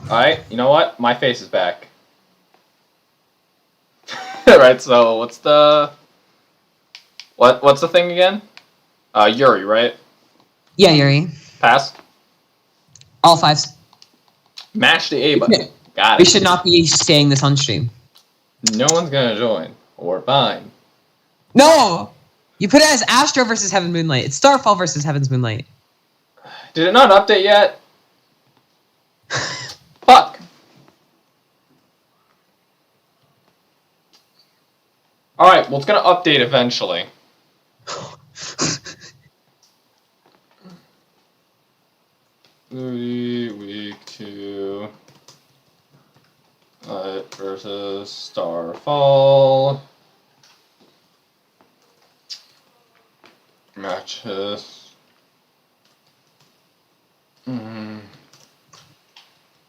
Alright, you know what? My face is back. Alright, so what's the thing again? Yuri, right? Yeah, Yuri. Pass. All fives. Mash the A button. Got We it. should not be saying this on stream. No one's gonna join. Or fine. No! You put it as Astro versus Heaven Moonlight. It's Starfall versus Heaven's Moonlight. Did it not update yet? Fuck. Alright, well it's gonna update eventually. Week 2. Versus Starfall. Matches.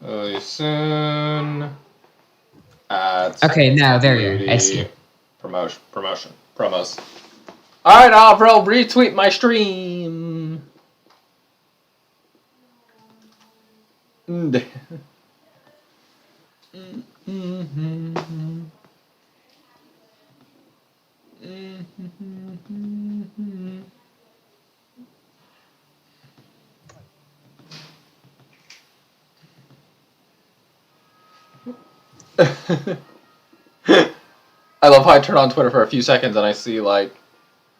Really soon. Okay, now there you are. I see. Promos. Alright, bro, retweet my stream. I love how I turn on Twitter for a few seconds and I see, like,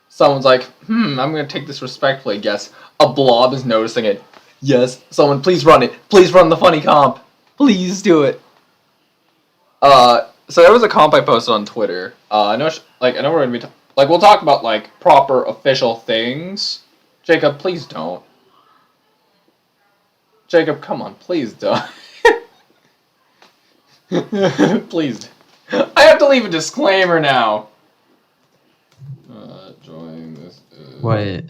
someone's like, I'm gonna take this respectfully. Yes, a blob is noticing it. Yes, someone, please run it. Please run the funny comp. Please do it. So there was a comp I posted on Twitter. I know we're gonna be, we'll talk about, proper official things. Jacob, please don't. Jacob, come on, please don't. Please. I have to leave a disclaimer now. Join this. What?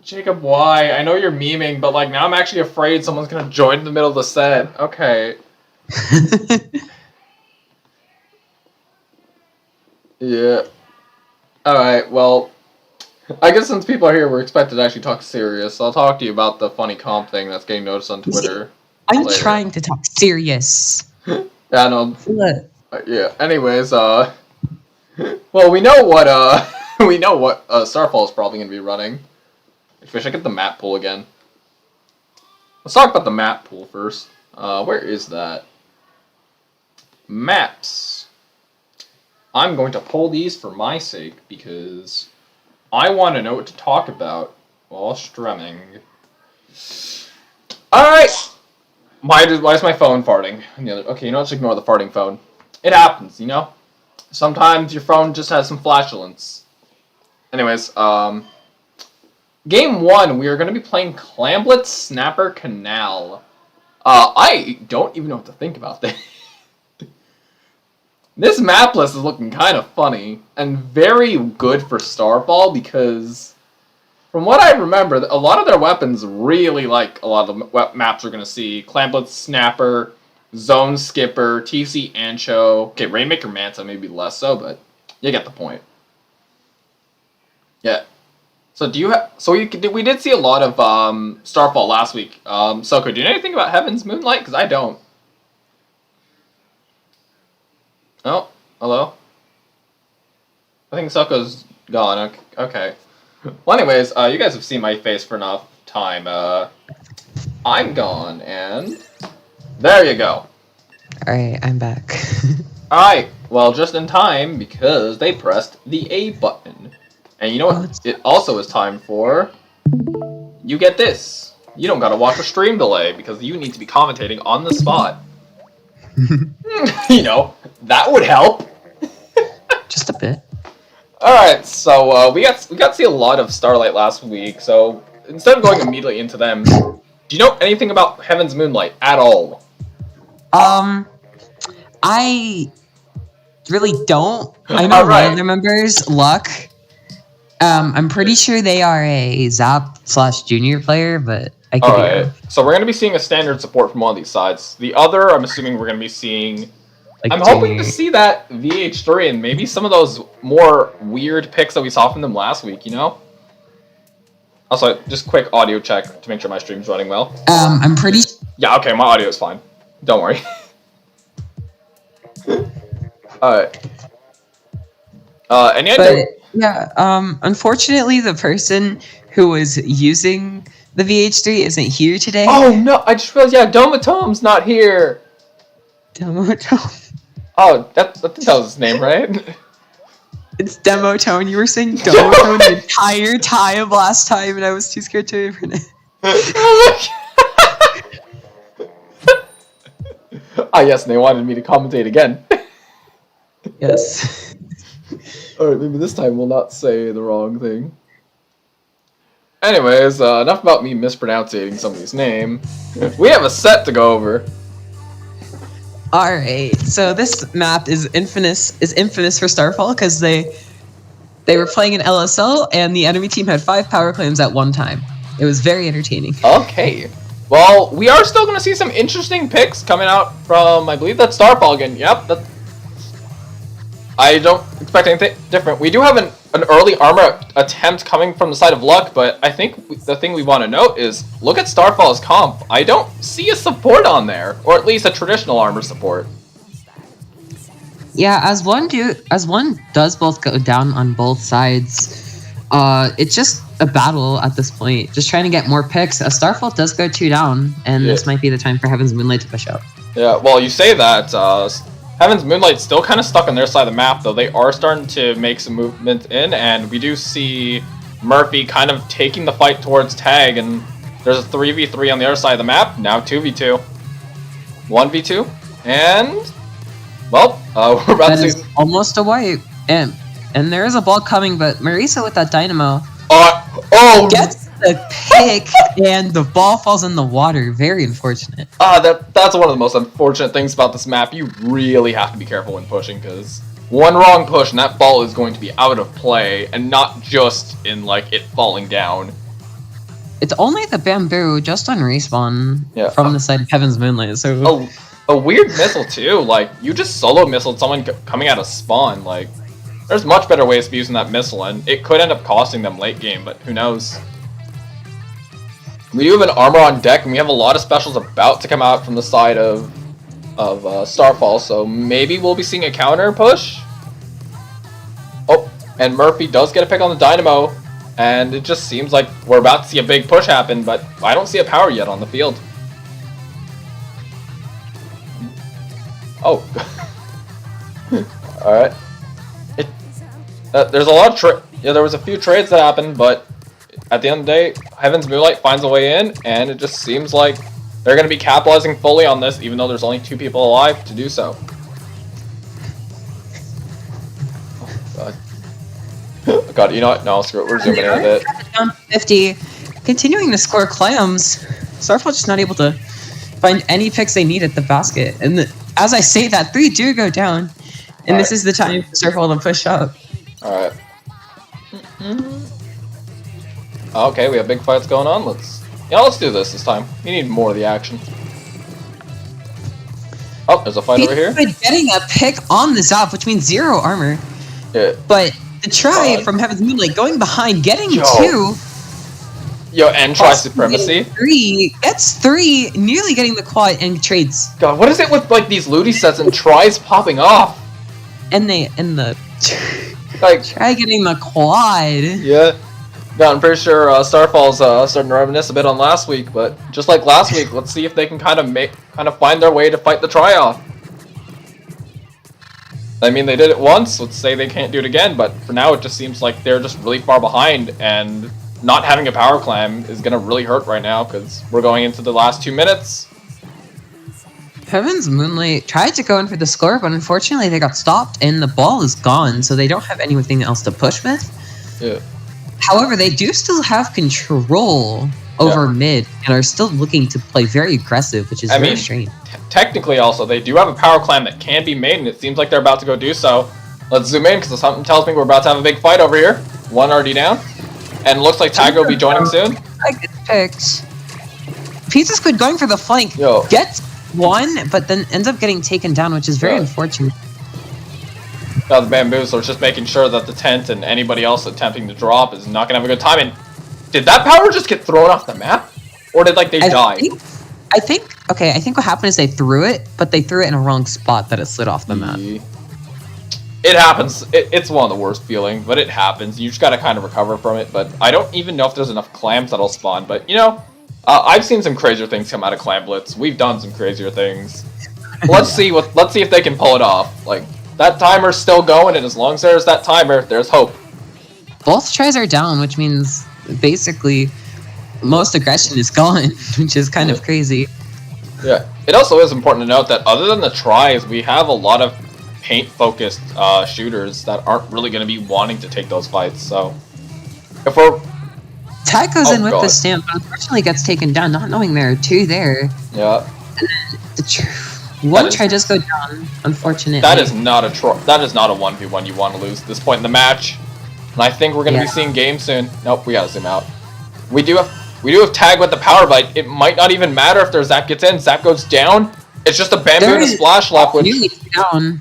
Jacob, why? I know you're memeing, but now I'm actually afraid someone's gonna join in the middle of the set. Okay. Yeah. Alright, well, I guess since people are here, we're expected to actually talk serious. So I'll talk to you about the funny comp thing that's getting noticed on Twitter. I'm trying to talk serious. Yeah, no. What? Yeah. Anyways, well, we know what Starfall is probably gonna be running. I wish I get the map pool again. Let's talk about the map pool first. Where is that? Maps. I'm going to pull these for my sake because I want to know what to talk about while streaming. Alright! Why is my phone farting? Okay, let's ignore the farting phone. It happens, you know? Sometimes your phone just has some flatulence. Anyways, Game 1, we are going to be playing Clamblet Snapper Canal. I don't even know what to think about this. This map list is looking kind of funny, and very good for Starfall, because from what I remember, a lot of their weapons really like a lot of the maps we're going to see. Clamblet Snapper, Zone Skipper, TC Ancho. Okay, Rainmaker Manta maybe less so, but you get the point. Yeah. So we did see a lot of Starfall last week. Soko, do you know anything about Heaven's Moonlight? Because I don't. Oh, hello? I think Soko's gone. Okay. Well, anyways, you guys have seen my face for enough time. I'm gone, and there you go. Alright, I'm back. Alright, well, just in time, because they pressed the A button. And you know what it also is time for? You get this. You don't gotta watch a stream delay, because you need to be commentating on the spot. You know, that would help. Just a bit. Alright, so we got to see a lot of Starlight last week, so instead of going immediately into them, do you know anything about Heaven's Moonlight at all? I really don't. I know one of their members, Luck. I'm pretty sure they are a Zap/junior player, but I could be wrong. So we're going to be seeing a standard support from one of these sides. The other, I'm assuming we're going to be seeing... Like I'm hoping to see that VH3 and maybe some of those more weird picks that we saw from them last week, you know? Also, just quick audio check to make sure my stream's running well. I'm pretty. Yeah, okay, my audio is fine. Don't worry. Alright. Any idea? Yeah, unfortunately, the person who was using the VH3 isn't here today. Oh no, I just realized, yeah, Domatome's not here. Demotone. Oh, that was his name, right? It's Demotone. You were saying Demotone the entire time last time, and I was too scared to pronounce it. Ah, yes, and they wanted me to commentate again. Yes. Alright, maybe this time we'll not say the wrong thing. Anyways, enough about me mispronouncing somebody's name. We have a set to go over. Alright, so this map is infamous for Starfall because they were playing in LSL and the enemy team had 5 power claims at one time. It was very entertaining. Okay. Well, we are still going to see some interesting picks coming out from, I believe that's Starfall again. Yep, I don't expect anything different. We do have an early armor attempt coming from the side of Luck, but I think the thing we want to note is, look at Starfall's comp. I don't see a support on there, or at least a traditional armor support. Yeah, as one does both go down on both sides, it's just a battle at this point. Just trying to get more picks. Starfall does go 2 down, and this might be the time for Heaven's Moonlight to push out. Yeah, well, you say that. Heaven's Moonlight's still kind of stuck on their side of the map, though. They are starting to make some movement in, and we do see Murphy kind of taking the fight towards Tag, and there's a 3v3 on the other side of the map. Now 2v2. 1v2. And, well, we're about to see... almost a wipe. And there is a ball coming, but Marisa with that Dynamo gets the pick, and the ball falls in the water. Very unfortunate. That's one of the most unfortunate things about this map. You really have to be careful when pushing, because one wrong push and that ball is going to be out of play, and not just in, like, it falling down. It's only the bamboo just on respawn from the side of Heaven's Moonlight, so... A weird missile, too. Like, you just solo missiled someone coming out of spawn. Like, there's much better ways to be using that missile, and it could end up costing them late game, but who knows. We do have an armor on deck, and we have a lot of specials about to come out from the side of Starfall, so maybe we'll be seeing a counter push. Oh, and Murphy does get a pick on the Dynamo, and it just seems like we're about to see a big push happen, but I don't see a power yet on the field. Oh. Alright. There's a lot of there was a few trades that happened, but at the end of the day, Heaven's Moonlight finds a way in, and it just seems like they're going to be capitalizing fully on this, even though there's only 2 people alive to do so. Oh, God. God, you know what? No, screw it. We're zooming in a bit. Down 50. Continuing to score clams. Starfall just not able to find any picks they need at the basket. And as I say that, 3 do go down. And this is the time for Starfall to push up. Alright. Okay, we have big fights going on. Let's do this time. We need more of the action. Oh, there's a fight over here. Getting a pick on the Zap, which means 0 armor. Yeah. But the try from Heaven's Moonlight going behind, getting 2. And try supremacy. 3 gets 3, nearly getting the quad and trades. God, what is it with like these Luti sets and tries popping off? And the like try getting the quad. Yeah. God, I'm pretty sure Starfall's starting to reminisce a bit on last week, but just like last week, let's see if they can kind of find their way to fight the try off. I mean, they did it once. Let's say they can't do it again, but for now, it just seems like they're just really far behind, and not having a power clam is gonna really hurt right now because we're going into the last 2 minutes. Heaven's Moonlight tried to go in for the score, but unfortunately they got stopped and the ball is gone, so they don't have anything else to push with. Yeah. However, they do still have control over mid and are still looking to play very aggressive, which is very strange. Technically, also, they do have a power clam that can be made, and it seems like they're about to go do so. Let's zoom in, because something tells me we're about to have a big fight over here. 1 already down. And it looks like Tiger will be joining soon. I get picked. Pizza Squid going for the flank. Gets 1, but then ends up getting taken down, which is very unfortunate. Now the bamboo, so it's just making sure that the tent and anybody else attempting to drop is not going to have a good time. And did that power just get thrown off the map? Or did, like, they die? I think what happened is they threw it, but they threw it in a wrong spot that it slid off the map. It happens. It's one of the worst feelings, but it happens. You just gotta kind of recover from it, but I don't even know if there's enough clams that'll spawn, but, you know, I've seen some crazier things come out of Clam Blitz. We've done some crazier things. Let's see if they can pull it off. Like, that timer's still going, and as long as there's that timer, there's hope. Both tries are down, which means basically most aggression is gone, which is kind of crazy. Yeah, it also is important to note that other than the tries, we have a lot of paint-focused shooters that aren't really going to be wanting to take those fights. So, if we're Tag goes in with the stamp, but unfortunately gets taken down, not knowing there are two there. Yeah. One try does go down, unfortunately. That is not a 1v1 you want to lose at this point in the match. And I think we're going to be seeing game soon. Nope, we gotta zoom out. We do have Tag with the power bite. It might not even matter if their Zap gets in. Zap goes down. It's just a bamboo and a splash left. Down.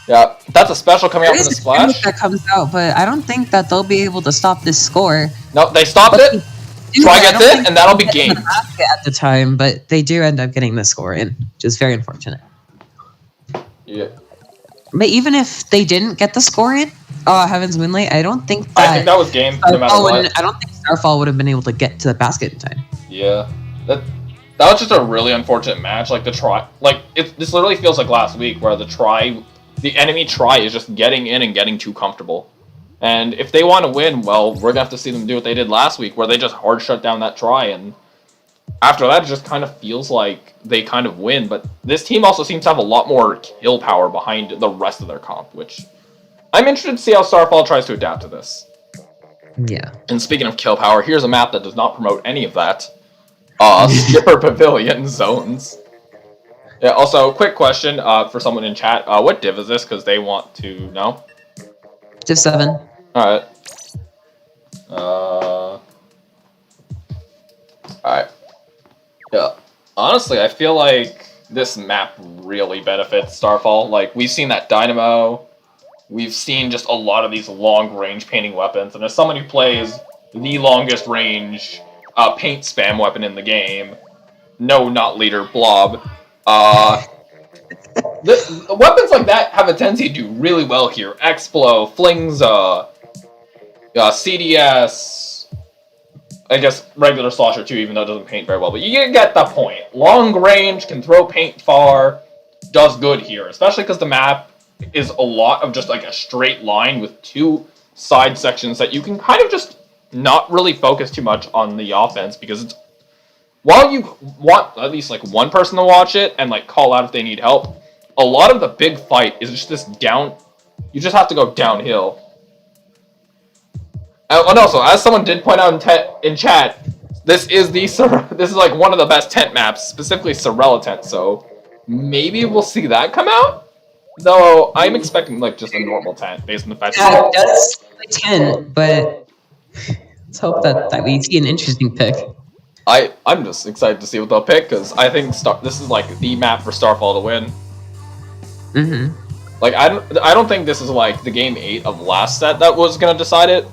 Yeah, that's a special coming out for the splash. That comes out, but I don't think that they'll be able to stop this score. No, they stopped it. Try gets in, and that'll be game. At the time, but they do end up getting the score in, which is very unfortunate. Yeah. But even if they didn't get the score in, Heaven's Moonlight, I think that was game. No matter what. I don't think Starfall would have been able to get to the basket in time. Yeah, that was just a really unfortunate match. Like the try, this literally feels like last week where the enemy try is just getting in and getting too comfortable. And if they want to win, well, we're gonna have to see them do what they did last week, where they just hard shut down that try, and after that, it just kind of feels like they kind of win. But this team also seems to have a lot more kill power behind the rest of their comp, which I'm interested to see how Starfall tries to adapt to this. Yeah. And speaking of kill power, here's a map that does not promote any of that. Skipper Pavilion zones. Yeah, also, quick question for someone in chat. What div is this? Because they want to know. Div 7. Alright. Alright. Yeah. Honestly, I feel like this map really benefits Starfall. Like, we've seen that Dynamo. We've seen just a lot of these long-range painting weapons. And as someone who plays the longest range paint spam weapon in the game, no, not leader, Blob, the weapons like that have a tendency to do really well here. Explo, Flings, CDS, I guess regular Slosher too, even though it doesn't paint very well. But you get the point. Long range, can throw paint far, does good here. Especially because the map is a lot of just like a straight line with two side sections that you can kind of just not really focus too much on the offense, because it's, while you want at least like one person to watch it and like call out if they need help, a lot of the big fight is just this down, you just have to go downhill. And also, as someone did point out in chat, this is like one of the best tent maps, specifically Sorella tent, so maybe we'll see that come out? Though I'm expecting like just a normal tent based on the fact that it does a tent, but let's hope that we see an interesting pick. I'm just excited to see what they'll pick, because I think this is like the map for Starfall to win. Like I don't think this is like the game 8 of last set that was gonna decide it,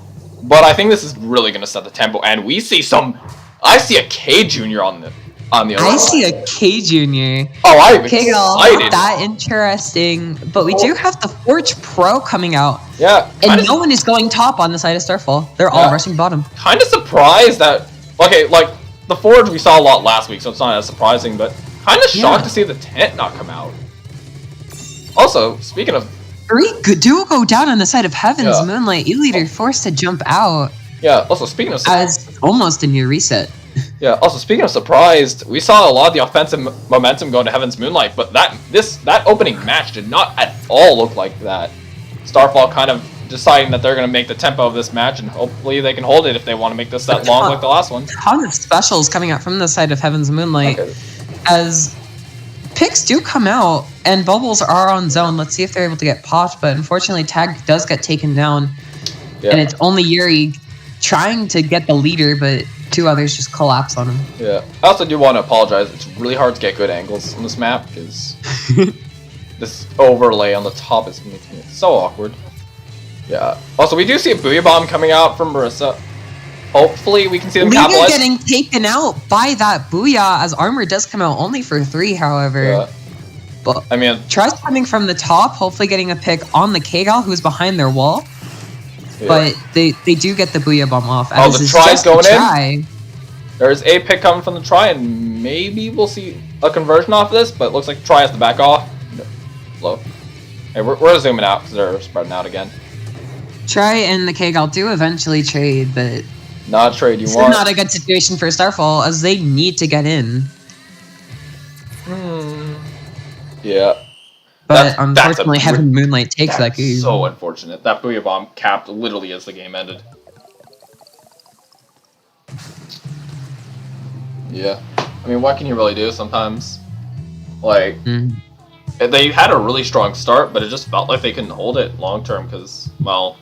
but I think this is really gonna set the tempo. And we see I see a K Junior on the other I see a K Junior. Oh, I'm excited. That interesting. But we do have the Forge Pro coming out. Yeah. And no one is going top on the side of Starfall. They're all rushing bottom. Kind of surprised that, okay, like the Forge we saw a lot last week, so it's not as surprising, but kind of shocked to see the tent not come out. Also, speaking of... 3 do go down on the side of Heaven's Moonlight. E-Leader forced to jump out. Yeah, also speaking of... As almost a new reset. Yeah, also speaking of surprised, we saw a lot of the offensive momentum going to Heaven's Moonlight, but that opening match did not at all look like that. Starfall kind of deciding that they're going to make the tempo of this match, and hopefully they can hold it if they want to make this that long like the last one. A ton of specials coming out from the side of Heaven's Moonlight. Okay. As picks do come out, and bubbles are on zone. Let's see if they're able to get popped, but unfortunately Tag does get taken down. Yeah. And it's only Yuri trying to get the leader, but 2 others just collapse on him. Yeah. I also do want to apologize. It's really hard to get good angles on this map, because this overlay on the top is making it so awkward. Yeah. Also, we do see a Booyah Bomb coming out from Marissa. Hopefully we can see them Liga capitalize. getting taken out by that Booyah as armor does come out only for 3, however. Yeah. But I mean, Try's coming from the top, hopefully getting a pick on the Kgal who's behind their wall. yeah. But they do get the Booyah bomb off. Oh, As the is Try's just going a in? try. There's a pick coming from the Try, and maybe we'll see a conversion off of this, but it looks like Try has to back off. No. Low. Hey, we're zooming out because they're spreading out again. Try and the Kgal do eventually trade, but Not trade you this want. is not a good situation for Starfall as they need to get in. Yeah. But That's unfortunately, Heaven Moonlight takes that That's game. so unfortunate. That Booyah Bomb capped literally as the game ended. Yeah. I mean, what can you really do sometimes? Like, they had a really strong start, but it just felt like they couldn't hold it long term because, well,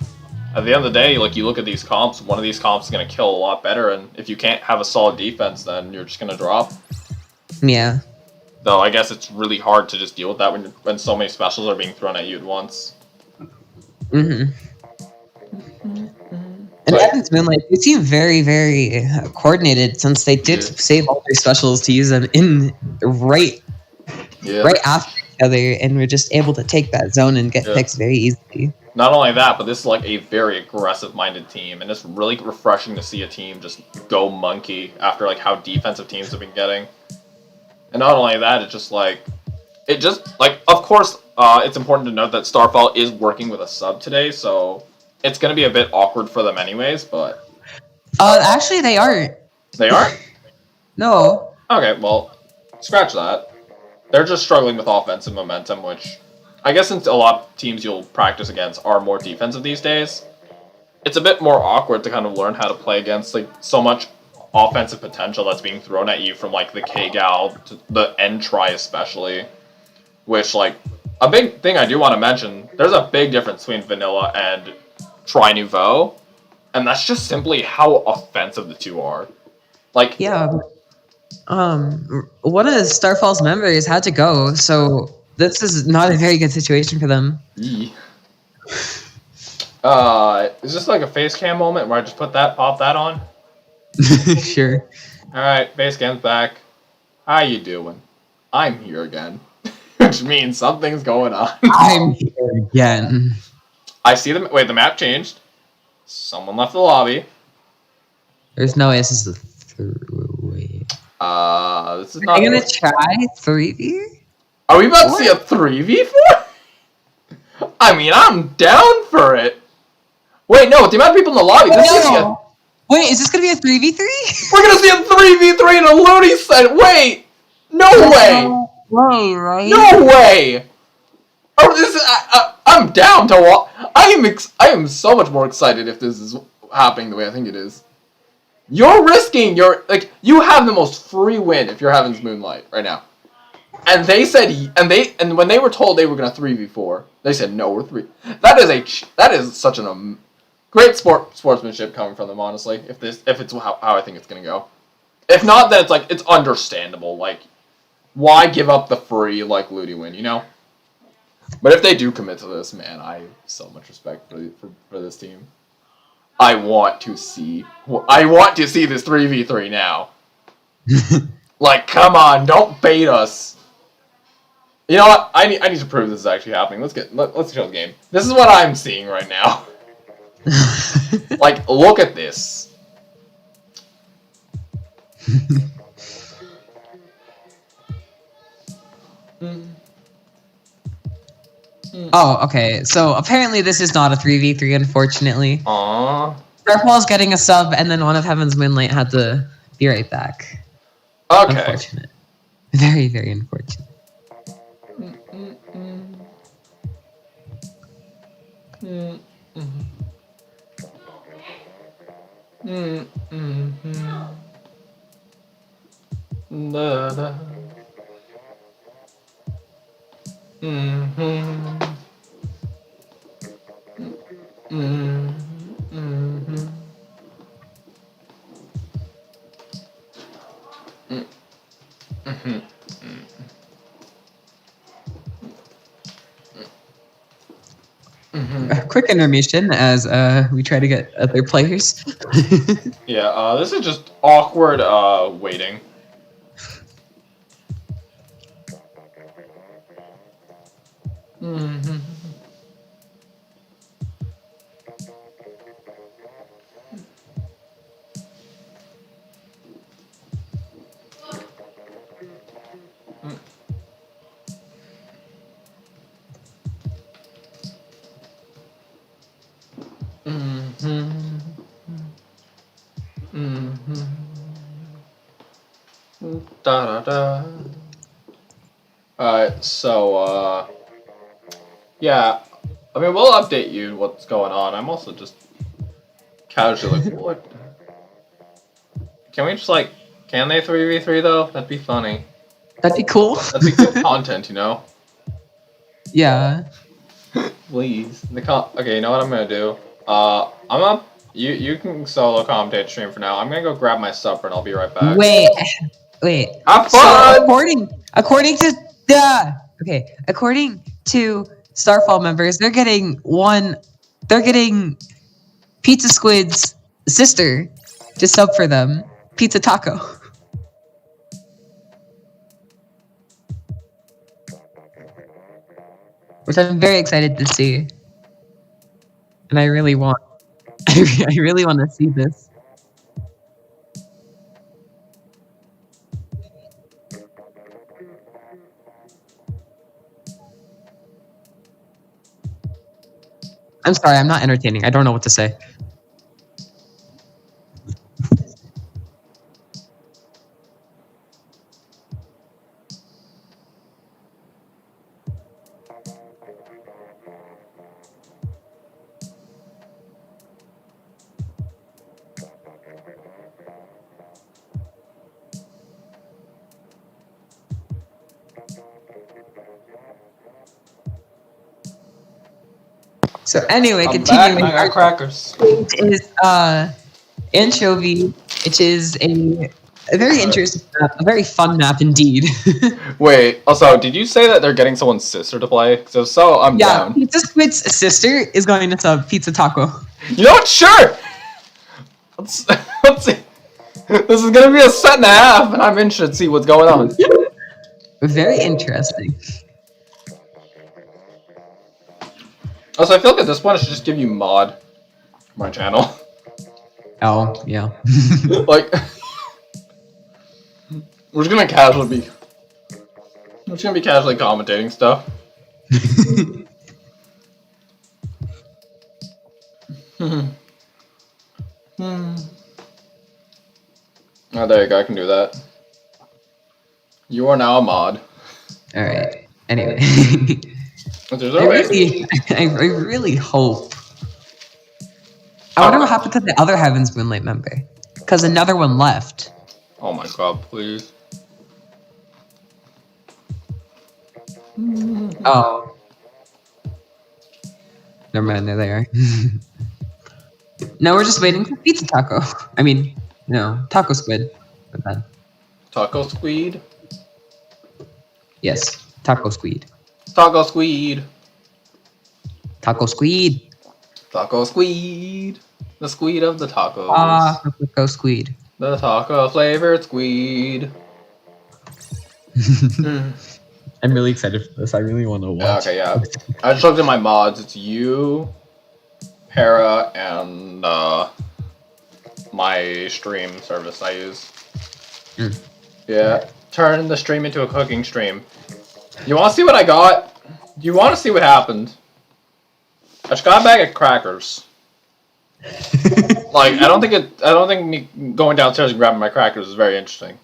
at the end of the day, like, you look at these comps, one of these comps is going to kill a lot better, and if you can't have a solid defense, then you're just going to drop. Yeah. Though I guess it's really hard to just deal with that when so many specials are being thrown at you at once. And Heaven's Moonlight, they seem very, very coordinated since they did save all their specials to use them in right after each other, and were just able to take that zone and get picks very easily. Not only that, but this is like a very aggressive-minded team, and it's really refreshing to see a team just go monkey after like how defensive teams have been getting. And not only that, it's just like, of course, it's important to note that Starfall is working with a sub today, so it's going to be a bit awkward for them anyways, but... Actually, they aren't. They aren't? No. Okay, well, scratch that. They're just struggling with offensive momentum, which I guess since a lot of teams you'll practice against are more defensive these days, it's a bit more awkward to kind of learn how to play against like so much offensive potential that's being thrown at you from like the Kgal to the end try especially, which like a big thing I do want to mention, there's a big difference between vanilla and Try Nouveau, and that's just simply how offensive the two are. Like, yeah, one of Starfall's members had to go, so this is not a very good situation for them. Is this like a face cam moment where I just pop that on? Sure. Alright, face cam's back. How you doing? I'm here again. Which means something's going on. I'm here again. I see them. Wait, the map changed. Someone left the lobby. There's no way this is the three. This is not. Are you gonna try 3v? Are we about to see a 3v4? I mean, I'm down for it. Wait, no, with the amount of people in the lobby, this is Wait, is this gonna be a 3v3? We're gonna see a 3v3 in a Luti set. Wait, no way. Way, right? No way. Oh, this is. I'm down to watch. I am so much more excited if this is happening the way I think it is. You're risking your you have the most free win if you're Heaven's Moonlight right now. And they said and when they were told they were gonna 3v4, they said no, we're 3. That is such an great sportsmanship coming from them, honestly. If it's how I think it's gonna go. If not, then it's understandable. Like, why give up the free like Luti win, you know? But if they do commit to this, man, I have so much respect for this team. I want to see this 3v3 now. Like, come on, don't bait us. You know what? I need to prove this is actually happening. Let's show the game. This is what I'm seeing right now. Like, look at this. Oh, okay. So apparently this is not a 3v3, unfortunately. Aww. Starfall's getting a sub, and then one of Heaven's Moonlight had to be right back. Okay. Unfortunate. Very, very unfortunate. quick intermission as we try to get other players. Yeah, this is just awkward waiting. Mm-hmm. Da da da. Alright, so yeah. I mean, we'll update you what's going on. I'm also just casually like, what? Can we just like, can they 3v3 though? That'd be funny. That'd be cool. That'd be good content, you know? Yeah. Please. Okay, you know what I'm gonna do? I'm gonna you can solo commentate stream for now. I'm gonna go grab my supper and I'll be right back. Wait. Have fun! So according to Starfall members, they're getting Pizza Squid's sister to sub for them, Pizza Taco. Which I'm very excited to see. And I really want to see this. I'm sorry, I'm not entertaining. I don't know what to say. So anyway, continuing. I got crackers. Is Anchovy, which is a very interesting map, a very fun map indeed. Wait, also, did you say that they're getting someone's sister to play? Because if so, I'm down. Pizza Squid's sister is going to sub Pizza Taco. You know what? Sure! Let's see. This is gonna be a set and a half, and I'm interested to see what's going on. Very interesting. Also, I feel like at this point I should just give you mod for my channel. Oh, yeah. Like, we're just gonna casually commentating stuff. Oh, there you go, I can do that. You are now a mod. Alright, anyway. I really hope. I wonder what happened to the other Heaven's Moonlight member. Because another one left. Oh my god, please. Oh. Never mind, there they are. Now we're just waiting for Pizza Taco. I mean, no, Taco Squid. But then. Taco Squid? Yes, Taco Squid. Taco Squid. Taco Squid. Taco Squid. The squid of the tacos. Taco Squid. The taco flavored squid. I'm really excited for this. I really want to watch. Okay, yeah. I just looked at my mods. It's you, Para, and my stream service I use. Yeah. Turn the stream into a cooking stream. You want to see what I got? You want to see what happened? I just got a bag of crackers. Like, I don't think me going downstairs and grabbing my crackers is very interesting.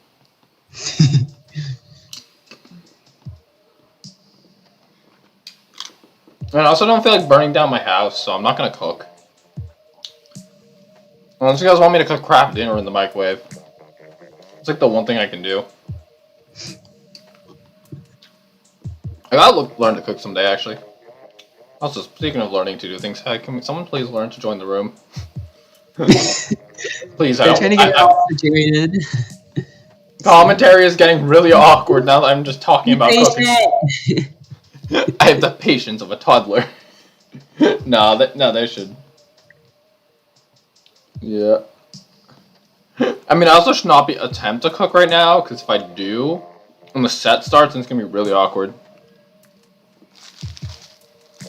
And I also don't feel like burning down my house, so I'm not gonna cook. Unless you guys want me to cook crap dinner in the microwave. It's like the one thing I can do. I gotta learn to cook someday, actually. Also, speaking of learning to do things, can someone please learn to join the room? Please, I'm trying to get situated. Commentary is getting really awkward now that I'm just talking about cooking. I have the patience of a toddler. No, they should. Yeah. I mean, I also should not attempt to cook right now, because if I do, when the set starts, it's gonna be really awkward.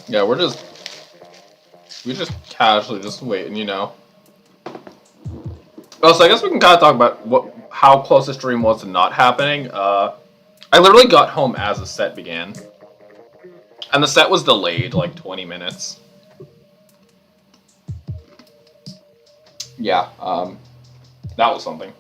Yeah, we just casually just waiting, you know. Oh, so I guess we can kind of talk about how close the stream was to not happening. I literally got home as the set began, and the set was delayed like 20 minutes. Yeah, that was something.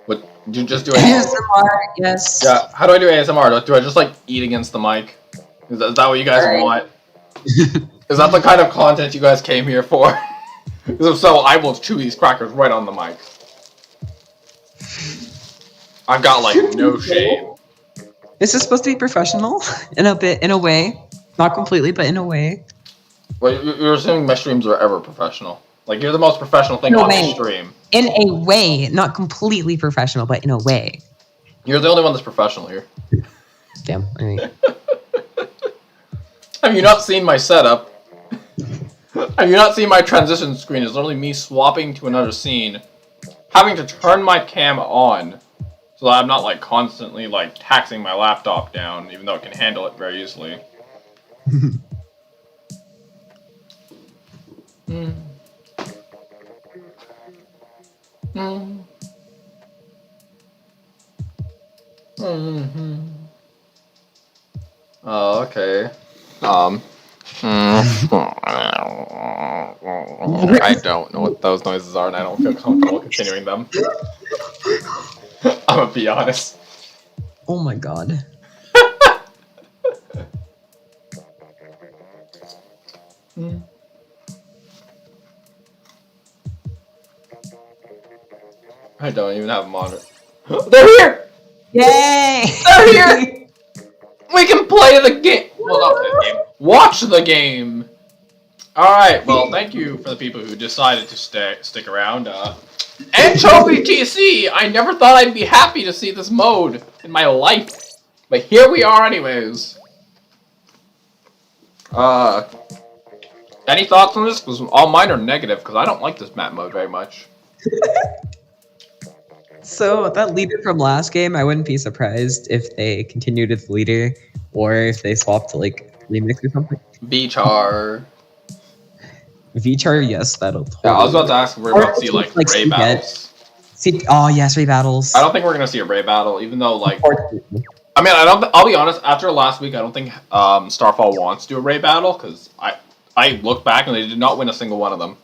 What, did you just do ASMR, yes. Yeah, how do I do ASMR? Do I just like eat against the mic? Is that what you guys want? Is that the kind of content you guys came here for? Because if so, I will chew these crackers right on the mic. I've got like no shame. This is supposed to be professional, in a way. Not completely, but in a way. Well, you're assuming my streams are ever professional. Like, you're the most professional thing on the stream. In a way, not completely professional, but in a way. You're the only one that's professional here. Damn, I mean. Have you not seen my setup? Have you not seen my transition screen? It's literally me swapping to another scene, having to turn my cam on, so that I'm not, like, constantly, like, taxing my laptop down, even though it can handle it very easily. Oh, okay. I don't know what those noises are, and I don't feel comfortable continuing them. I'm gonna be honest. Oh my god. I don't even have a monitor. They're here! Yay! They're here! We can play the game! Well, not play the game. Watch the game! Alright, well, thank you for the people who decided to stick around. Anchovy TC! I never thought I'd be happy to see this mode in my life. But here we are anyways. Any thoughts on this? Because all mine are negative, because I don't like this map mode very much. So, that leader from last game, I wouldn't be surprised if they continued with the leader, or if they swapped to, like, remix or something. V-Char. V-Char, yes, that'll totally Yeah, I was about to ask if we're about to see, like Ray battles. Oh, yes, Ray battles. I don't think we're going to see a Ray battle, even though, like... I mean, I'll be honest, after last week, I don't think Starfall wants to do a Ray battle, because I looked back and they did not win a single one of them.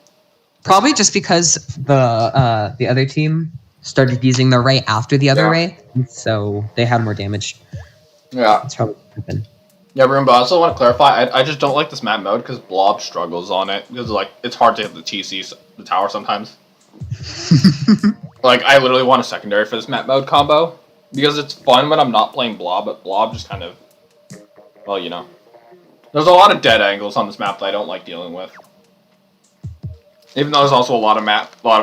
Probably just because the other team started using the Ray after the other Ray, so they had more damage. Yeah. That's probably what happened. Yeah, but I also want to clarify, I just don't like this map mode because Blob struggles on it. Because, like, it's hard to hit the TC, the tower sometimes. Like, I literally want a secondary for this map mode combo. Because it's fun when I'm not playing Blob, but Blob just kind of... Well, you know. There's a lot of dead angles on this map that I don't like dealing with. Even though there's also a lot of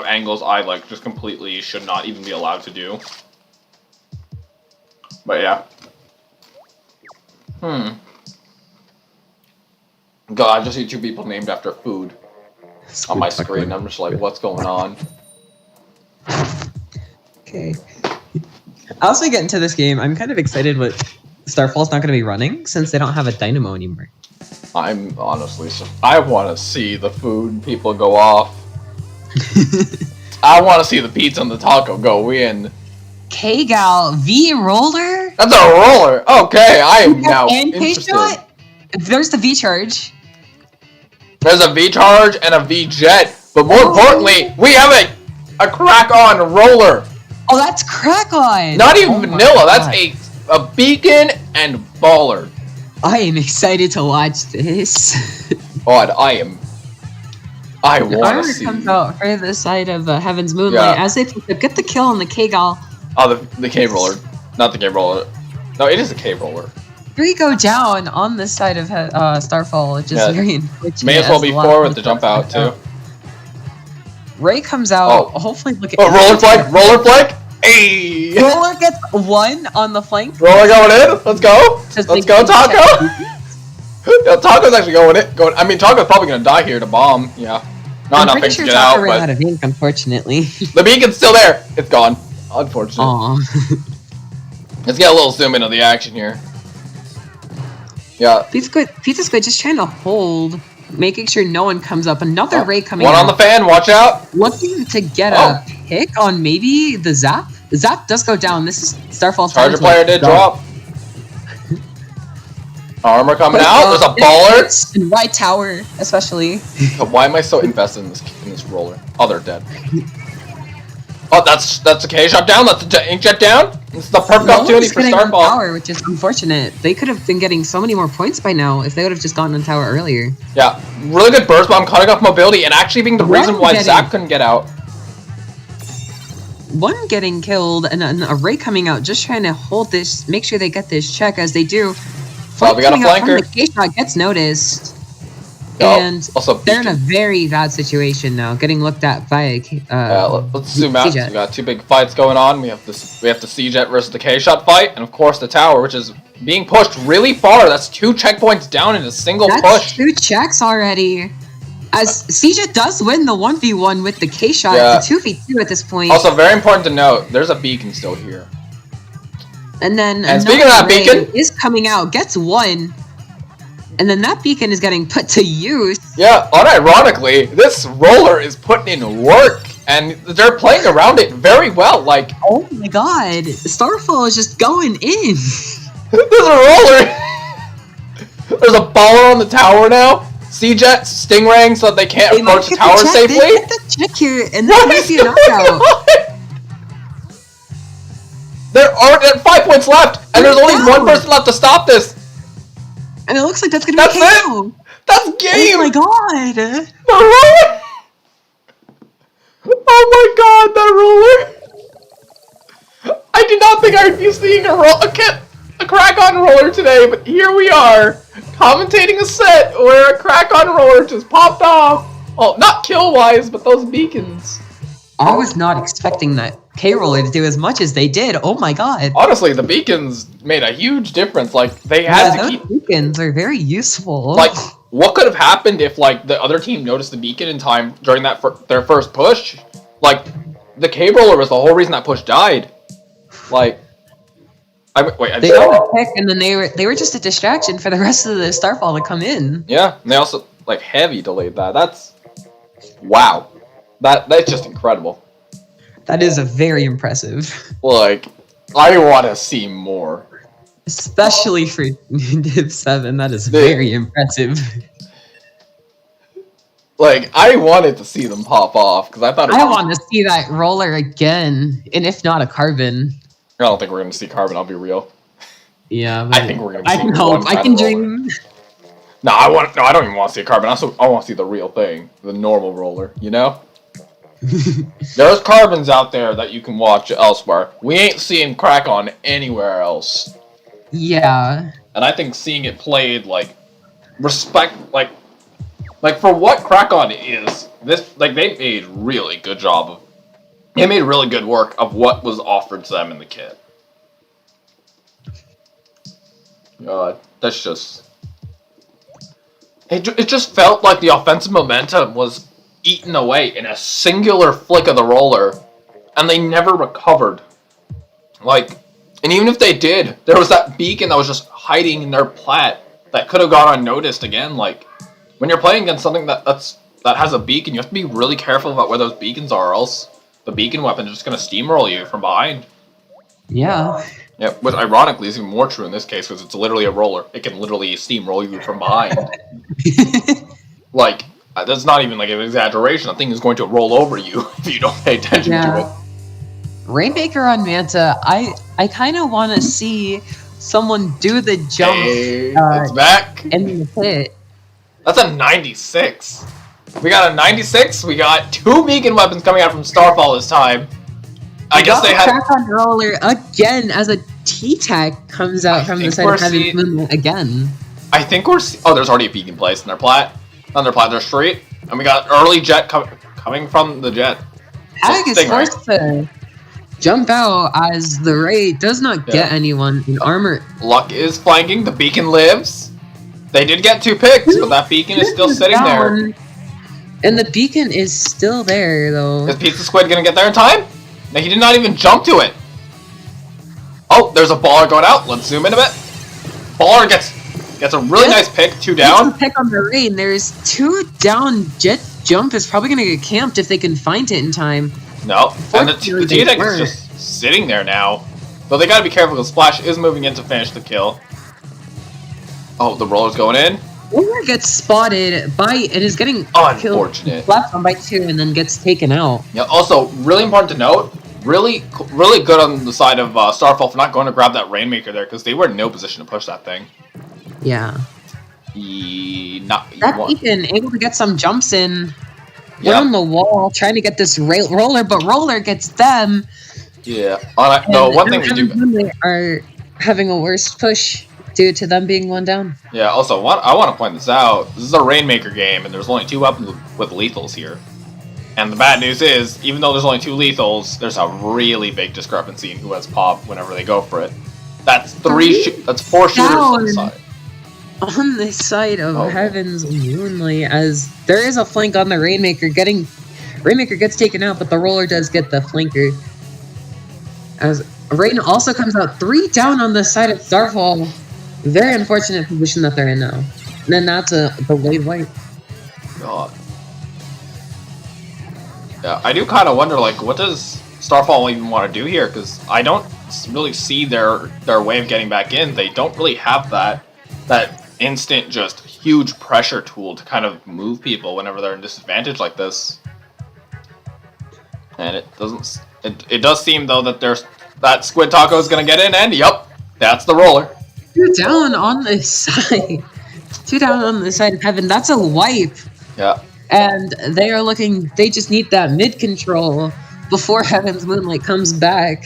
angles I, like, just completely should not even be allowed to do. But, yeah. God, I just see two people named after food on my screen. I'm just like, what's going on? Okay. As we get into this game, I'm kind of excited what Starfall's not going to be running, since they don't have a dynamo anymore. I'm honestly, I want to see the food people go off. I want to see the pizza and the taco go in. K-Gal, V-Roller? That's a roller! Okay, I am now interested. There's the V-Charge. There's a V-Charge and a V-Jet, but more importantly, we have a crack-on roller! Oh, that's crack-on! Not even vanilla, that's a beacon and baller. I am excited to watch this. God, I want to see. Armor comes out for the side of Heaven's Moonlight as they get the kill on the K-Gal. Oh, the K-Roller. Not the K-Roller. No, it is a K-Roller. 3 go down on this side of Starfall, which is very unfortunate. May as well be 4 with the jump out, too. Ray comes out. Hopefully, look at. Oh, roller flank! Roller flank! Hey! Roller gets 1 on the flank. Roller going in. Let's go. Let's go, Taco. Yo, Taco's actually going in. I mean, Taco's probably gonna die here to bomb. Yeah. Not enough things to get out, ran out of ink, unfortunately. The beacon's still there. It's gone. Unfortunate. Aww. Let's get a little zoom in on the action here. Yeah. Pizza Squid just trying to hold, making sure no one comes up. Another Ray coming out. One on the fan, watch out. Looking to get a pick on maybe the Zap. The Zap does go down. This is Starfall. Charger player did drop. Armor coming out. There's a baller. And right tower, especially. Why am I so invested in this roller? Oh, they're dead. Oh, that's a K shot down. That's the inkjet down. It's the perfect opportunity for Starfall. Tower, which is unfortunate. They could have been getting so many more points by now if they would have just gotten on tower earlier. Yeah, really good burst bomb, cutting off mobility, and actually being the reason why Zach couldn't get out. One getting killed, and a Ray coming out, just trying to hold this, make sure they get this check as they do. Oh, we got a flanker. The K-shot gets noticed. Oh, and also they're in a very bad situation now, getting looked at by let's zoom out. We got 2 big fights going on. We have the C-Jet versus the K-Shot fight, and of course the tower, which is being pushed really far. That's 2 checkpoints down in a single push. 2 checks already. As C-Jet does win the 1v1 with the K-Shot, it's a 2v2 at this point. Also, very important to note, there's a beacon still here. And then speaking of that beacon, is coming out, gets 1. And then that beacon is getting put to use. Yeah, unironically, this roller is putting in work, and they're playing around it very well. Like, oh my god, Starfall is just going in. There's a roller. There's a baller on the tower now. C-Jet, Stingray, so that they can't approach the tower safely. They get the check here, and that might be a knockout. There are 5 points left, and there's only 1 person left to stop this. And it looks like that's gonna be KO. That's game! Oh my god! The roller! Oh my god, that roller! I did not think I would be seeing a crack-on roller today, but here we are, commentating a set where a crack-on roller just popped off. Oh, not kill-wise, but those beacons. I was not expecting that K-Roller to do as much as they did. Oh my god. Honestly, the beacons made a huge difference. Like, they had to keep... beacons are very useful. Like, what could have happened if, like, the other team noticed the beacon in time during that their first push? Like, the K-Roller was the whole reason that push died. Like... They got a pick, and then they were just a distraction for the rest of the Starfall to come in. Yeah, and they also, like, heavy delayed that. That's... Wow. That's just incredible. That is a very impressive. Like, I want to see more. Especially for Div 7, that is very impressive. Like, I wanted to see them pop off, because I thought I want to see that roller again, and if not a Carbon. I don't think we're going to see Carbon, I'll be real. Yeah, I think we're going to see I can hope, I can dream. No, I don't even want to see a Carbon. I want to see the real thing. The normal roller, you know? There's Carbons out there that you can watch elsewhere. We ain't seeing Crack-On anywhere else. Yeah. And I think seeing it played, like, like for what Crack-On is, they made really good job of, they made really good work of what was offered to them in the kit. God, that's just... It just felt like the offensive momentum was eaten away in a singular flick of the roller, and they never recovered. Like, and even if they did, there was that beacon that was just hiding in their plat that could have gone unnoticed again. Like, when you're playing against something that has a beacon, you have to be really careful about where those beacons are, or else the beacon weapon is just going to steamroll you from behind. Yeah. Yeah, which ironically is even more true in this case, because it's literally a roller. It can literally steamroll you from behind. Like, that's not even like an exaggeration. The thing is going to roll over you if you don't pay attention to it. Rainmaker on Manta, I kind of want to see someone do the jump. Hey, it's back. And the hit. That's a 96. We got a 96. We got 2 beacon weapons coming out from Starfall this time. I guess they had Crack-On roller again as a T-Tac comes out from the side of Heavy Moonlight again. I think we're there's already a beacon placed in their plat. On their plat, their street. And we got early jet coming coming from the jet. Tag is forced to jump out as the Ray does not get anyone in armor. Luck is flanking. The beacon lives. They did get 2 picks, but that beacon is still sitting there. And the beacon is still there, though. Is Pizza Squid gonna get there in time? No, he did not even jump to it. Oh, there's a baller going out. Let's zoom in a bit. Baller gets a really nice pick. 2 down. Pick on the Rain. There's 2 down. Jet jump is probably gonna get camped if they can find it in time. No, and the T-Deck is just sitting there now. Though they gotta be careful because Splash is moving in to finish the kill. Oh, the roller's going in. Roller gets spotted by and is getting unfortunate. Left on by 2 and then gets taken out. Yeah. Also, really important to note. Really good on the side of Starfall for not going to grab that Rainmaker there because they were in no position to push that thing. Yeah. That beacon able to get some jumps in. Yep. On the wall trying to get this roller, but roller gets them. Yeah. No, one thing we do. They are having a worse push due to them being 1 down. Yeah. Also, I want to point this out. This is a Rainmaker game, and there's only 2 weapons with lethals here. And the bad news is, even though there's only 2 lethals, there's a really big discrepancy in who has pop whenever they go for it. That's 4 shooters on the side. On the side of Heaven's Moonlight, as there is a flank on the Rainmaker. Rainmaker gets taken out, but the roller does get the flanker. As Rain also comes out 3 down on the side of Starfall. Very unfortunate position that they're in now. And then that's the wave white. God. Yeah, I do kind of wonder, like, what does Starfall even want to do here? Because I don't really see their way of getting back in. They don't really have that instant, just huge pressure tool to kind of move people whenever they're in disadvantage like this. And it doesn't. It does seem though that Squid Taco is gonna get in, and yep, that's the roller. 2 down on the side. 2 down on the side of Heaven. That's a wipe. Yeah. And they are looking. They just need that mid control before Heaven's Moonlight comes back.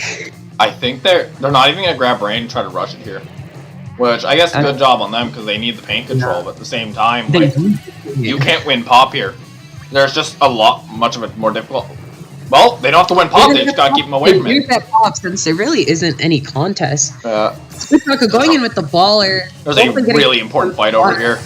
I think they're not even gonna grab Rain and try to rush it here. Which I guess good job on them because they need the paint control, but at the same time, like, you can't win pop here. There's just much of it more difficult. Well, they don't have to win pop; they just gotta keep them away from it. Use that pop since there really isn't any contest. Squid Taco going in with the baller. There's a really important fight over here.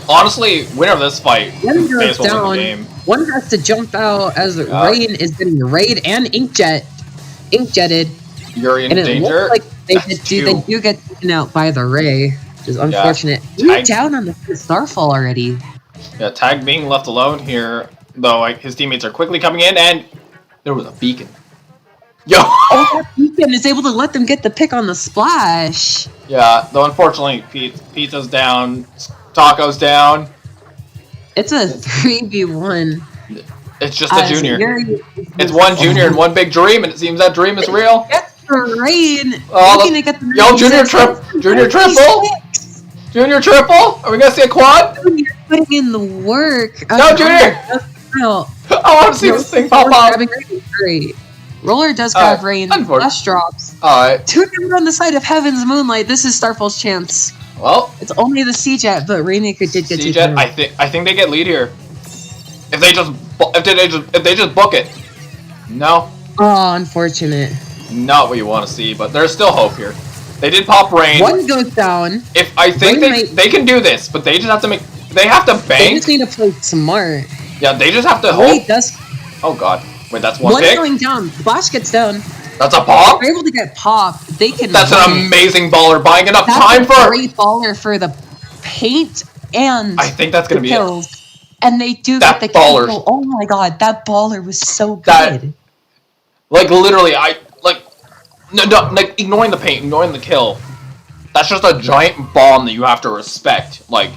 Honestly, winner of this fight, one goes down. The game. One has to jump out as Rain is getting raid and inkjetted. You're in danger. Like they do get taken out by the Ray, which is unfortunate. He's down on the Starfall already. Yeah, Tag being left alone here, though. Like, his teammates are quickly coming in, and there was a beacon. Yo! That beacon is able to let them get the pick on the splash. Yeah, though unfortunately, Pizza's down, Taco's down. It's a 3v1. It's just a junior. It's 1 junior and 1 big dream, and it seems that dream is real. Rain. Yo, junior triple. Junior triple. Are we gonna see a quad? Junior putting in the work. No, Junior. I want to see this thing pop up. Roller does grab Rain. Flash drops. Alright. 2 down on the side of Heaven's Moonlight. This is Starfall's chance. Well, it's only the C-Jet, but Rainmaker did get C-Jet. I think they get lead here. If they just book it. No. Oh, unfortunate. Not what you want to see, but there's still hope here. They did pop Rain. 1 goes down. If I think they can do this, but they just have to make. They have to bank. They just need to play smart. Yeah, they just have to hope. Oh god, wait, that's 1 pick. Going down. Flash gets down. That's a pop. They're able to get pop. They can. That's an amazing baller, buying enough time for. Great baller for the paint and. I think that's gonna be kills. it. And they do that get the baller. kill. Oh my god, that baller was so good. Like literally, no, like ignoring the paint, ignoring the kill. That's just a giant bomb that you have to respect. Like,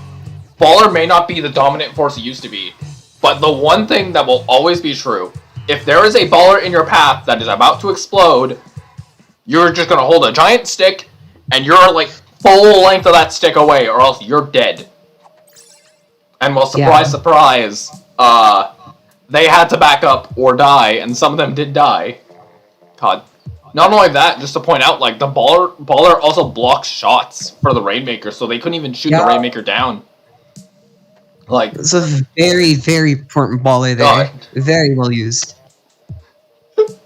baller may not be the dominant force it used to be, but the one thing that will always be true, if there is a baller in your path that is about to explode, you're just gonna hold a giant stick, and you're like full length of that stick away, or else you're dead. And well, surprise, surprise, they had to back up or die, and some of them did die. God. Not only that, just to point out, like, the baller also blocks shots for the Rainmaker, so they couldn't even shoot the Rainmaker down. Like, It's a very, very important baller there. God. Very well used.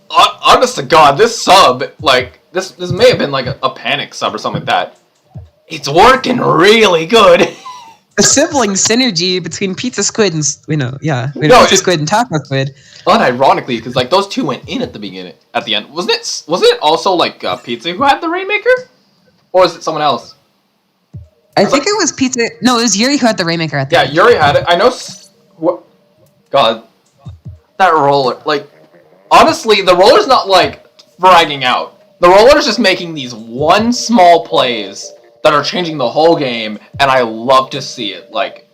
Honest to God, this sub, like, this may have been like a panic sub or something like that. It's working really good. The sibling synergy between Pizza Squid and Pizza Squid and Taco Squid. Unironically, because like those two went in at the end. Wasn't it also like Pizza who had the Rainmaker, or was it someone else? I think it was Pizza. No, it was Yuri who had the Rainmaker at the end. Yeah, Yuri had it. I know. What? God, that roller. Like, honestly, the roller's not like fragging out. The roller's just making these one small plays that are changing the whole game, and I love to see it. Like,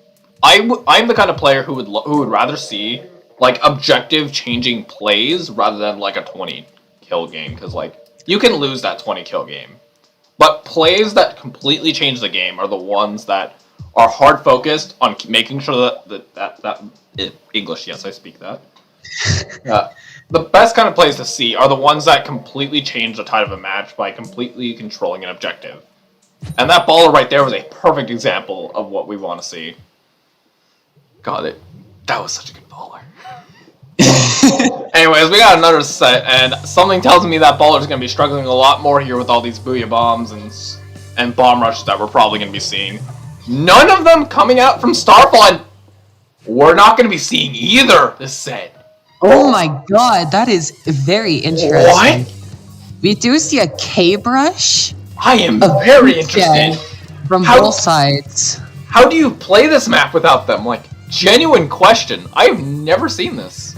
I'm the kind of player who would rather see like objective changing plays rather than like a 20 kill game, because like you can lose that 20 kill game, but plays that completely change the game are the ones that are hard focused on making sure that English. Yes, I speak that. The best kind of plays to see are the ones that completely change the tide of a match by completely controlling an objective. And that baller right there was a perfect example of what we want to see. Got it. That was such a good baller. Anyways, we got another set, and something tells me that baller's going to be struggling a lot more here with all these Booyah Bombs and Bomb Rushes that we're probably going to be seeing. None of them coming out from Starfall, and we're not going to be seeing either this set. Oh my god, that is very interesting. What? We do see a K-Brush. I am very interested. From both sides. How do you play this map without them? Like, genuine question. I've never seen this.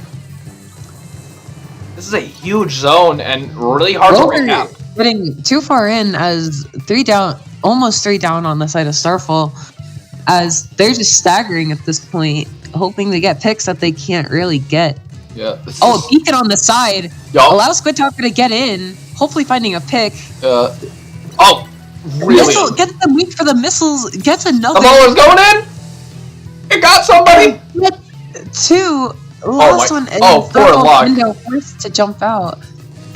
This is a huge zone and really hard to recap. Getting too far in as 3 down, almost 3 down on the side of Starfall, as they're just staggering at this point, hoping to get picks that they can't really get. Yeah. Oh, Beacon on the side. Yup. Allows Squid Talker to get in, hopefully finding a pick. Oh, really? Missile, gets the weak for the missiles, gets another. The baller's going in! It got somebody! Two. Last one. And poor luck. Window forced to jump out.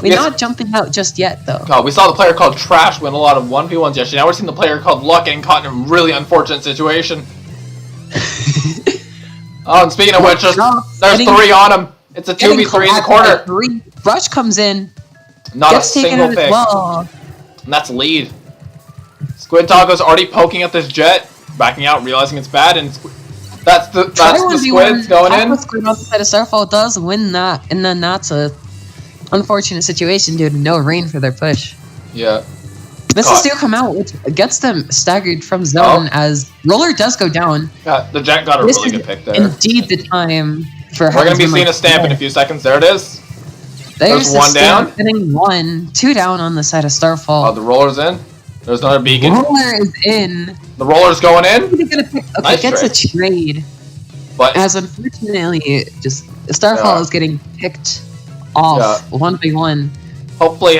We're not jumping out just yet, though. Oh, we saw the player called Trash win a lot of 1v1s yesterday. Now we're seeing the player called Luck getting caught in a really unfortunate situation. Oh, and speaking of which, there's 3 on him. It's a 2v3 in the corner. Rush comes in. Not a single pick. Well. And that's lead. Squid Taco's already poking at this jet, backing out, realizing it's bad, and that's the Squids going in. Squid on the side of Starfall does win that, and then that's a unfortunate situation due to no rain for their push. Yeah. Missiles do come out, which gets them staggered from zone as Roller does go down. Yeah, the jet got a really good pick there. Indeed, the time for. We're gonna be seeing a stamp in a few seconds. There it is. There's one down. Getting 1, 2 down on the side of Starfall. Oh, the roller's in. There's another beacon. Roller is in. The roller's going in. Okay, nice gets trade. A trade. But as unfortunately, just Starfall is getting picked off 1v1. Hopefully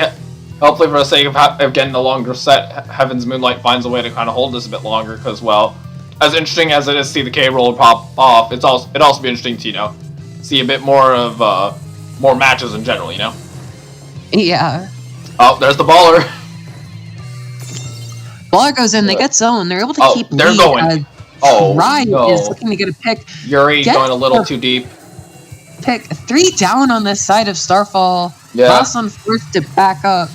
for the sake of getting a longer set, Heaven's Moonlight finds a way to kind of hold this a bit longer. Because, well, as interesting as it is to see the K roller pop off, it'd also be interesting to see a bit more of more matches in general. Yeah. Oh, there's the baller. Baller goes in. They get zone. They're able to keep. They're going. Ryan is looking to get a pick. Yuri going a little too deep. Pick 3 down on this side of Starfall. Yeah. Last one forced to back up.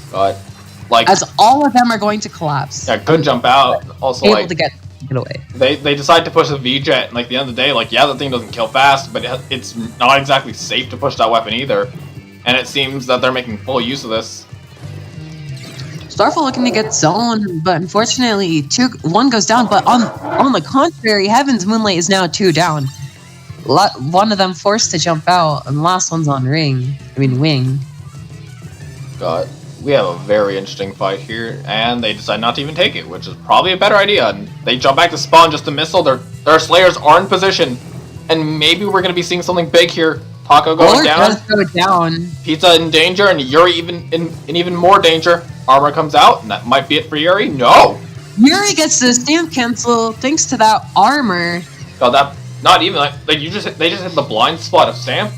As all of them are going to collapse. Yeah, good jump out. Also, able to get away. They decide to push the V-Jet, and at the end of the day, the thing doesn't kill fast, but it's not exactly safe to push that weapon either. And it seems that they're making full use of this. Starfall looking to get zone, but unfortunately, 1 goes down. But on the contrary, Heaven's Moonlight is now 2 down. One of them forced to jump out, and the last one's on wing. God, we have a very interesting fight here, and they decide not to even take it, which is probably a better idea. And they jump back to spawn just a missile. Their Slayers are in position, and maybe we're going to be seeing something big here. Taco going down. Does go down. Pizza in danger, and Yuri in even more danger. Armor comes out, and that might be it for Yuri. No! Yuri gets the stamp cancel thanks to that armor. God, that not even they just hit the blind spot of Stamp.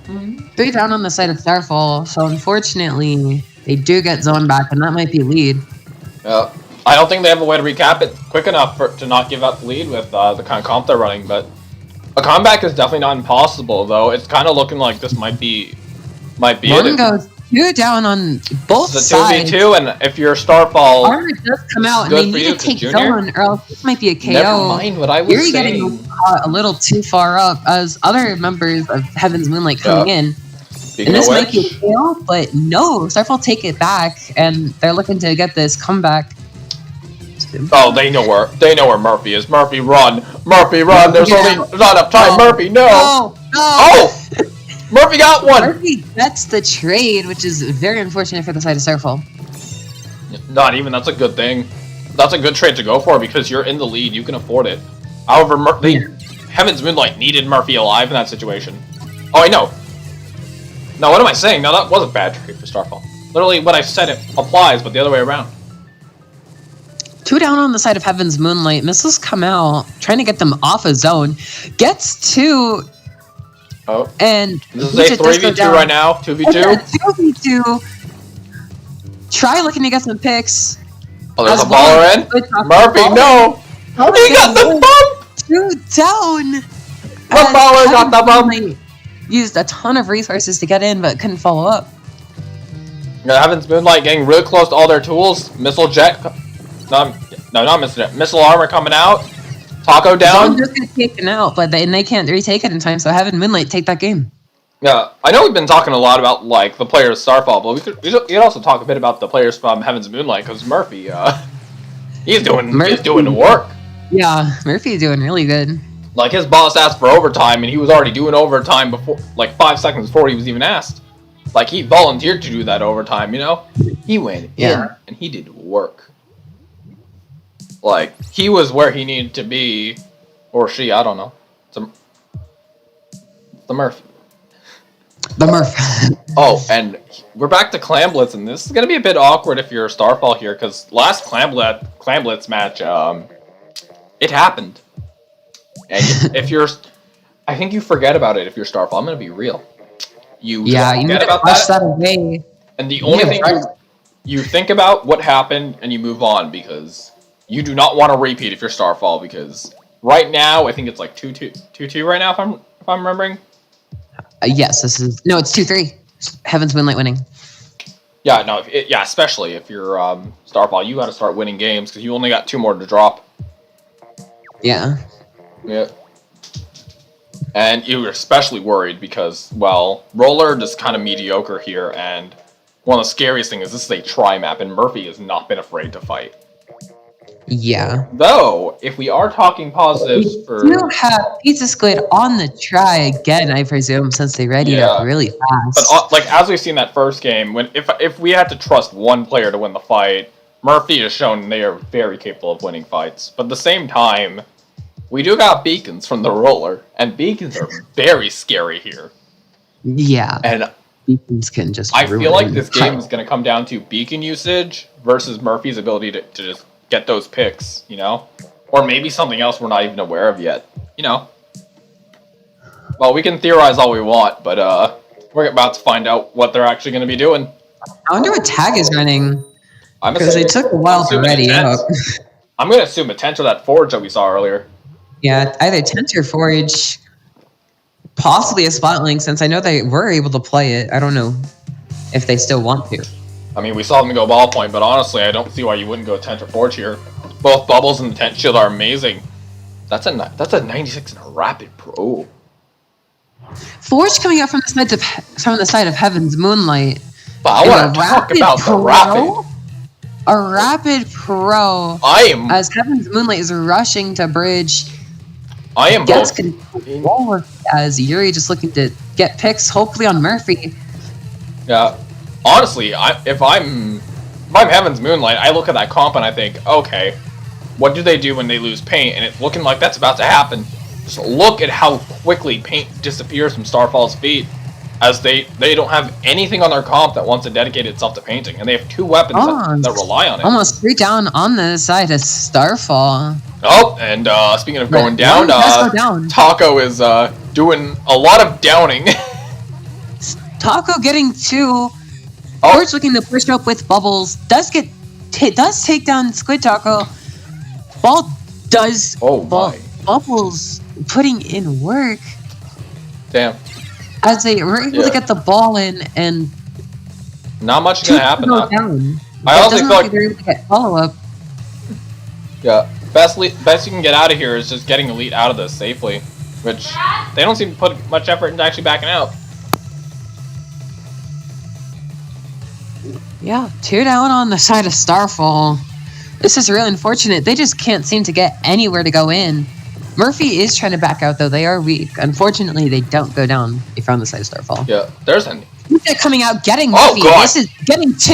3 down on the side of Starfall, so unfortunately they do get zone back, and that might be lead. Yeah, I don't think they have a way to recap it quick enough to not give up the lead with the kind of comp they're running, but a comeback is definitely not impossible, though. It's kind of looking like this might be One it. goes 2 down on both sides. It's a 2v2, and if you're Starfall, Armor does come out, and they need to take zone, or else this might be a KO. Never mind what I was You're saying. getting a little too far up as other members of Heaven's Moonlight coming in. Speaking And this of might be which, a KO, but no, Starfall take it back, and they're looking to get this comeback. oh, they know where Murphy is. Murphy, run! Murphy, run! There's not enough time. Murphy, no! No! Oh! Murphy got one! Murphy gets the trade, which is very unfortunate for the side of Starfall. Not even, that's a good thing. That's a good trade to go for because you're in the lead, you can afford it. However, Heaven's Moonlight needed Murphy alive in that situation. Oh, I know. No, what am I saying? No, that was a bad trade for Starfall. Literally, what I said it applies, but the other way around. 2 down on the side of Heaven's Moonlight. Missiles come out, trying to get them off a zone. Gets 2. Oh. And This is a 3v2 right now. 2v2. 2v2. Try looking to get some picks. Oh, there's a baller in. Murphy, no! He got the bump! 2 down. What baller got the bump? Used a ton of resources to get in, but couldn't follow up. Heaven's Moonlight getting really close to all their tools. Missile jet. No, not missile jet. Missile armor coming out. Taco down. Zone just gets taken out, but they can't retake it in time, so Heaven Moonlight take that game. Yeah, I know we've been talking a lot about like the players Starfall, but we could also talk a bit about the players from Heaven's Moonlight because Murphy, he's doing the work. Yeah, Murphy's doing really good. Like his boss asked for overtime, and he was already doing overtime before, like 5 seconds before he was even asked. Like he volunteered to do that overtime, you know. He went in and he did work. Like he was where he needed to be, or she, I don't know. It's the Murphy. The Murph. Oh, and we're back to Clan Blitz, and this is gonna be a bit awkward if you're Starfall here, because last Clan Blitz match, it happened. And if you're, I think you forget about it if you're Starfall. I'm gonna be real. You forget about that away. and the only thing you think about what happened, and you move on because you do not want to repeat if you're Starfall. Because right now, I think it's like 2-2 right now, if I'm remembering. Yes, this is it's 2-3. Heaven's Moonlight winning. Yeah, no, especially if you're Starfall, you got to start winning games because you only got 2 more to drop. Yeah. Yeah. And you're especially worried because, well, Roller is kind of mediocre here, and one of the scariest things is this is a tri-map, and Murphy has not been afraid to fight. Yeah. Though, if we are talking positives We do have Pizza Squid on the try again, I presume, since they readied up really fast. But like as we've seen that first game, if we had to trust one player to win the fight, Murphy has shown they are very capable of winning fights. But at the same time, we do got beacons from the Roller, and beacons are very scary here. Yeah. And beacons can just I feel like this game is going to come down to beacon usage versus Murphy's ability to just get those picks, you know? Or maybe something else we're not even aware of yet, you know? Well, we can theorize all we want, but we're about to find out what they're actually going to be doing. I wonder what tag is running. Because they took a while to ready up. I'm going to assume a Tent or that Forge that we saw earlier. Yeah, either Tent or Forge. Possibly a Spot Link, since I know they were able to play it. I don't know if they still want to. I mean, we saw them go Ballpoint, but honestly, I don't see why you wouldn't go Tent or Forge here. Both Bubbles and the Tent Shield are amazing. That's a 96 and a Rapid Pro. Forge coming out from the side of Heaven's Moonlight. But I want to talk about the Rapid. A Rapid Pro. As Heaven's Moonlight is rushing to bridge. I am gets control as Yuri just looking to get picks, hopefully on Murphy. Yeah, honestly, if I'm Heaven's Moonlight, I look at that comp and I think, okay, what do they do when they lose paint? And it's looking like that's about to happen. Just look at how quickly paint disappears from Starfall's feet, as they don't have anything on their comp that wants to dedicate itself to painting, and they have 2 weapons that rely on it. Almost 3 down on the side of Starfall. Oh, and speaking of going down, Taco is doing a lot of downing. Taco getting 2. Forge looking to push up with Bubbles. Does get does take down Squid Taco. Ball does. Oh my. Bubbles putting in work. Damn. As they were able to get the ball in, and not much is gonna happen. Down. I also feel like they're able to get follow up. Yeah, best you can get out of here is just getting Elite out of this safely, which they don't seem to put much effort into actually backing out. Yeah, 2 down on the side of Starfall. This is really unfortunate. They just can't seem to get anywhere to go in. Murphy is trying to back out, though. They are weak. Unfortunately, they don't go down if you're on the side of Starfall. Yeah, there's an... They're coming out, getting Murphy. God. This is getting 2.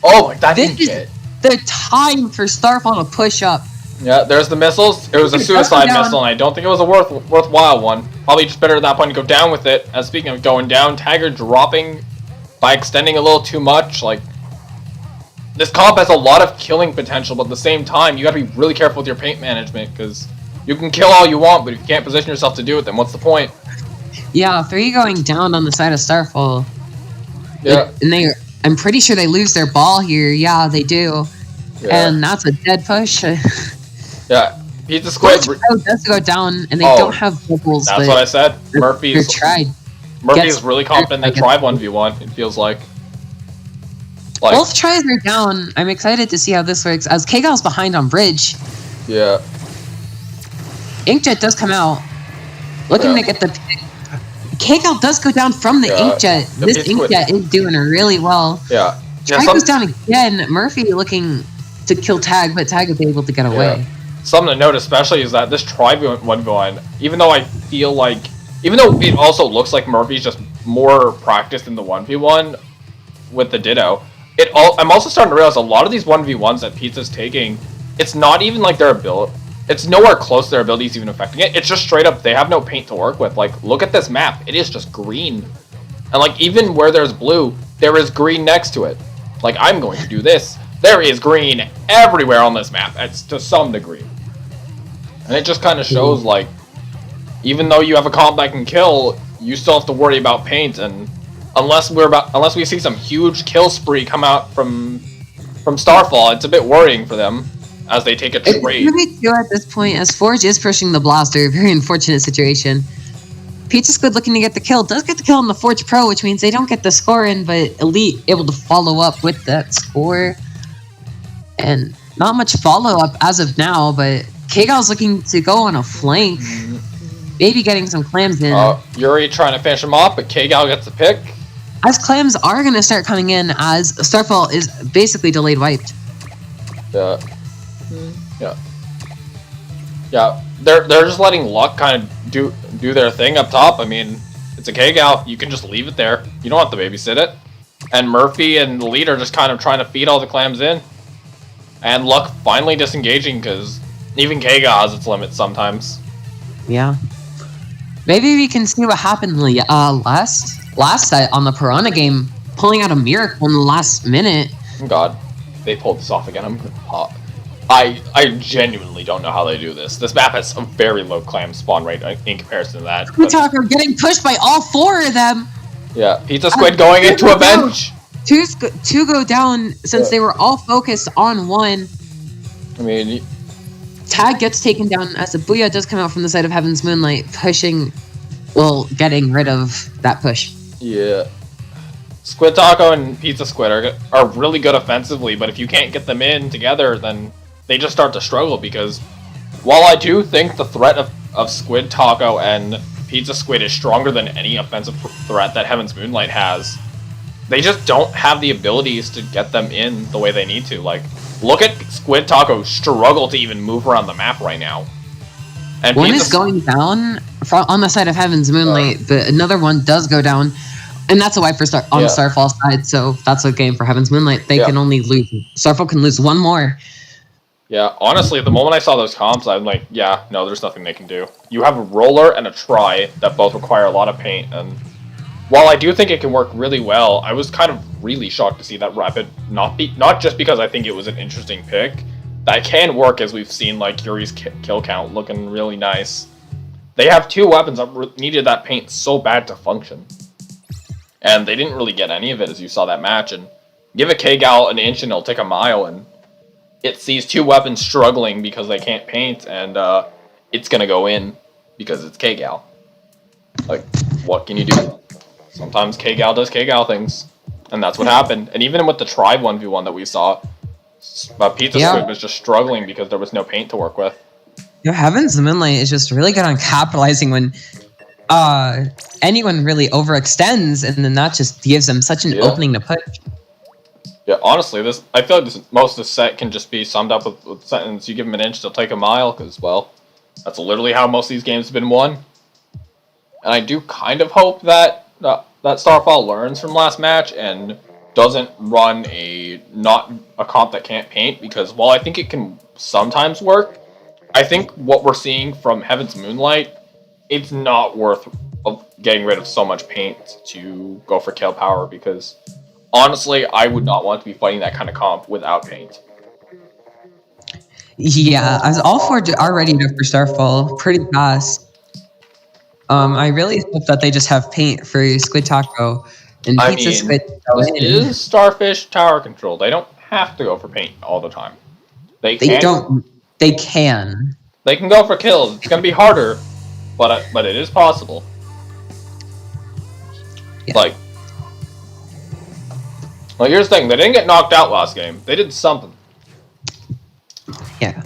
Oh, my God, this is the time for Starfall to push up. Yeah, there's the missiles. It was a suicide missile, and I don't think it was a worthwhile one. Probably just better at that point to go down with it. And speaking of going down, Tiger dropping by extending a little too much. Like, this comp has a lot of killing potential, but at the same time, you gotta be really careful with your paint management, because you can kill all you want, but if you can't position yourself to do it, then what's the point? Yeah, 3 going down on the side of Starfall. Yeah. And I'm pretty sure they lose their ball here. Yeah, they do. Yeah. And that's a dead push. Yeah. Pizza Squid does go down, and they don't have bubbles. That's what I said. Murphy's really confident in the try 1v1, it feels like. Both tries are down. I'm excited to see how this works, as Kgal's behind on bridge. Yeah. Inkjet does come out, looking to get the pick. Kgal does go down from the Inkjet. This Inkjet is doing really well. Yeah. Tag goes down again. Murphy looking to kill Tag, but Tag will be able to get away. Something to note especially is that this try 1v1, even though I feel like, even though it also looks like Murphy's just more practiced in the 1v1 with the Ditto, I'm also starting to realize a lot of these 1v1s that Pizza's taking, it's not even like their ability. It's nowhere close to their abilities even affecting it. It's just straight up, they have no paint to work with. Like, look at this map. It is just green. And, like, even where there's blue, there is green next to it. Like, I'm going to do this. There is green everywhere on this map. It's to some degree. And it just kind of shows, like, even though you have a comp that can kill, you still have to worry about paint. And unless we see some huge kill spree come out from Starfall, it's a bit worrying for them. As they take a trade. It's really true at this point, as Forge is pushing the blaster. Very unfortunate situation. Pizza Squid looking to get the kill. Does get the kill on the Forge Pro, which means they don't get the score in, but Elite able to follow up with that score. And not much follow-up as of now, but Kgal's looking to go on a flank. Maybe getting some clams in. Yuri trying to finish him off, but Kgal gets the pick. As clams are going to start coming in, as Starfall is basically delayed wiped. Yeah, they're just letting luck kind of do their thing up top. I mean, it's a Kgal. You can just leave it there. You don't have to babysit it. And Murphy and the lead are just kind of trying to feed all the clams in. And luck finally disengaging, because even Kgal has its limits sometimes. Yeah. Maybe we can see what happened last set on the Piranha game, pulling out a miracle in the last minute. Oh God, they pulled this off again. I'm gonna pop. I genuinely don't know how they do this. This map has a very low clam spawn rate in comparison to that. We're getting pushed by all 4 of them. Yeah, Pizza Squid going into a bench. Two go down since they were all focused on 1. I mean, Tag gets taken down as the Booyah does come out from the side of Heaven's Moonlight, getting rid of that push. Yeah. Squid Taco and Pizza Squid are really good offensively, but if you can't get them in together, then they just start to struggle, because while I do think the threat of Squid Taco and Pizza Squid is stronger than any offensive threat that Heaven's Moonlight has, they just don't have the abilities to get them in the way they need to. Like, look at Squid Taco struggle to even move around the map right now. And one is going down on the side of Heaven's Moonlight, but another one does go down. And that's a wipe for on the Starfall side, so that's a game for Heaven's Moonlight. They can only lose. Starfall can lose 1 more. Yeah, honestly, the moment I saw those comps, I'm like, yeah, no, there's nothing they can do. You have a roller and a try that both require a lot of paint, and while I do think it can work really well, I was kind of really shocked to see that Rapid not just because I think it was an interesting pick, that can work, as we've seen, like Yuri's kill count looking really nice. They have 2 weapons that needed that paint so bad to function. And they didn't really get any of it, as you saw that match. And give a Kgal an inch and it'll take a mile. And it sees two weapons struggling because they can't paint, and it's gonna go in because it's K-Gal. Like, what can you do? Sometimes K-Gal does K-Gal things, and that's what happened. And even with the Tribe 1v1 that we saw, Pizza Squid was just struggling because there was no paint to work with. Your Heaven's Moonlight is just really good on capitalizing when anyone really overextends, and then that just gives them such an opening to push. Yeah, honestly, I feel like most of the set can just be summed up with the sentence, you give them an inch, they'll take a mile, because, well, that's literally how most of these games have been won. And I do kind of hope that that Starfall learns from last match and doesn't run not a comp that can't paint, because while I think it can sometimes work, I think what we're seeing from Heaven's Moonlight, it's not worth getting rid of so much paint to go for kill power, because honestly, I would not want to be fighting that kind of comp without paint. Yeah, as all four are ready to for Starfall pretty fast. I really hope that they just have paint for Squid Taco and Pizza Squid. This is Starfish tower control. They don't have to go for paint all the time. They can. They can. They can go for kills. It's gonna be harder, but it is possible. Yeah. Like, here's the thing. They didn't get knocked out last game. They did something. Yeah.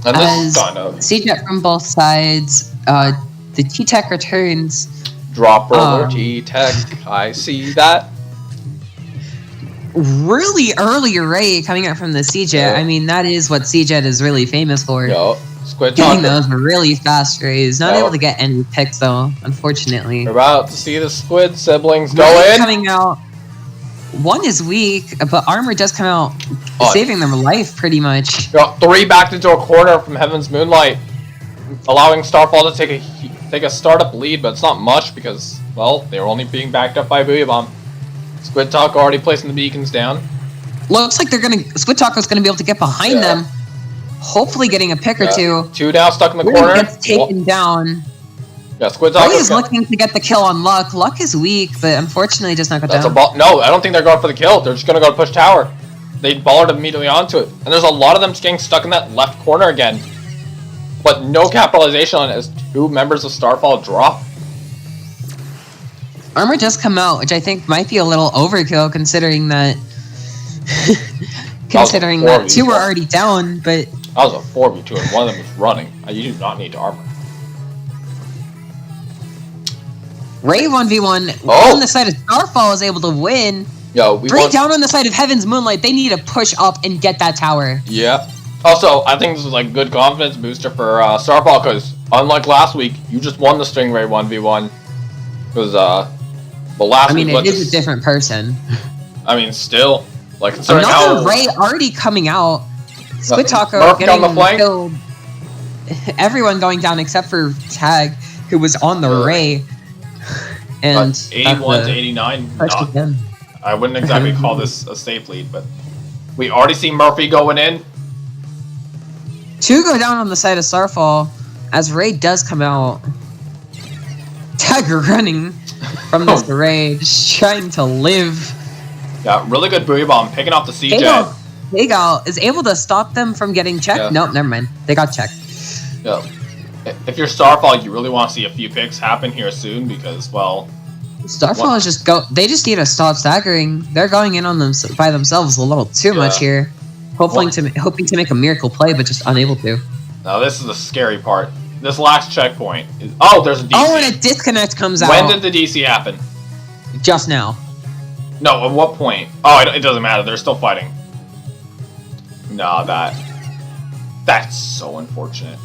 And this kind of CJet from both sides. The T-Tech returns. Drop roller T-Tech. I see that. Really early array coming out from the CJet. Yeah. I mean, that is what CJet is really famous for. Yo, Squid Getting those really fast rays. Not able to get any picks, though, unfortunately. We're about to see the Squid siblings go in. Coming out. One is weak, but Armor does come out saving them life, pretty much. Yo, 3 backed into a corner from Heaven's Moonlight, allowing Starfall to take a startup lead, but it's not much because, well, they were only being backed up by Booyah Bomb. Squid Taco already placing the beacons down. Looks like Squid Taco's gonna be able to get behind them. Hopefully getting a pick or two. 2 now stuck in the corner. Gets taken down. Yeah, Squid Taco is looking to get the kill on Luck. Luck is weak, but unfortunately does not go down. No, I don't think they're going for the kill. They're just gonna go push tower. They ballered immediately onto it. And there's a lot of them getting stuck in that left corner again. But no capitalization on it as 2 members of Starfall drop. Armor does come out, which I think might be a little overkill considering that that 2 were already down, but that was a 4v2 and one of them was running. You do not need to armor. Ray 1v1 on the side of Starfall is able to win. Yo, 3 down on the side of Heaven's Moonlight. They need to push up and get that tower. Yeah. Also, I think this is like good confidence booster for Starfall, because unlike last week, you just won the Stingray 1v1. Because last week it is a different person. I mean, still, like considering another Ray already coming out. Squid Taco getting on the flank. Killed. Everyone going down except for Tag, who was on the Ray. And 81 to 89. I wouldn't exactly call this a safe lead, but we already see Murphy going in. 2 go down on the side of Starfall as Ray does come out. Tag running from this Ray, just trying to live. Yeah, really good Booyah Bomb, picking off the CJ. K-Gal is able to stop them from getting checked. Yeah. Nope, never mind. They got checked. Yeah. If you're Starfall, you really want to see a few picks happen here soon because, well... Starfall is just they just need to stop staggering. They're going in on them by themselves a little too much here. Hoping to make a miracle play, but just unable to. Now this is the scary part. This last checkpoint is... Oh, there's a DC. Oh, and a disconnect comes out. When did the DC happen? Just now. No, at what point? Oh, it doesn't matter. They're still fighting. No, that's so unfortunate.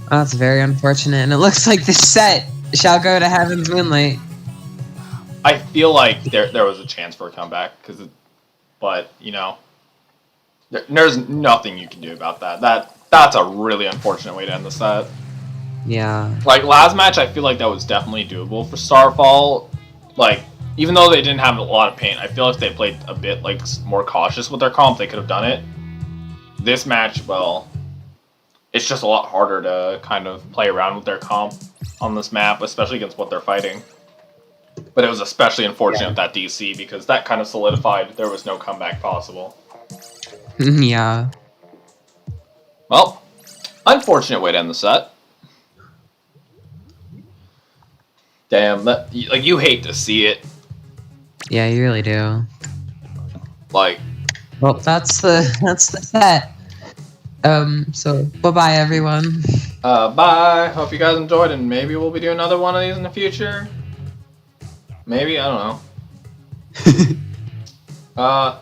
That's very unfortunate, and it looks like the set shall go to Heaven's Moonlight. I feel like there was a chance for a comeback, but you know, there's nothing you can do about that. That's a really unfortunate way to end the set. Yeah. Like last match, I feel like that was definitely doable for Starfall. Like even though they didn't have a lot of paint, I feel like if they played a bit like more cautious with their comp, they could have done it. This match, well, it's just a lot harder to kind of play around with their comp on this map, especially against what they're fighting. But it was especially unfortunate with that DC because that kind of solidified there was no comeback possible. Yeah. Well, unfortunate way to end the set. Damn, that like you hate to see it. Yeah, you really do. Like, Well, that's the set. So bye-bye, everyone. bye. Hope you guys enjoyed, and maybe we'll be doing another one of these in the future. Maybe, I don't know.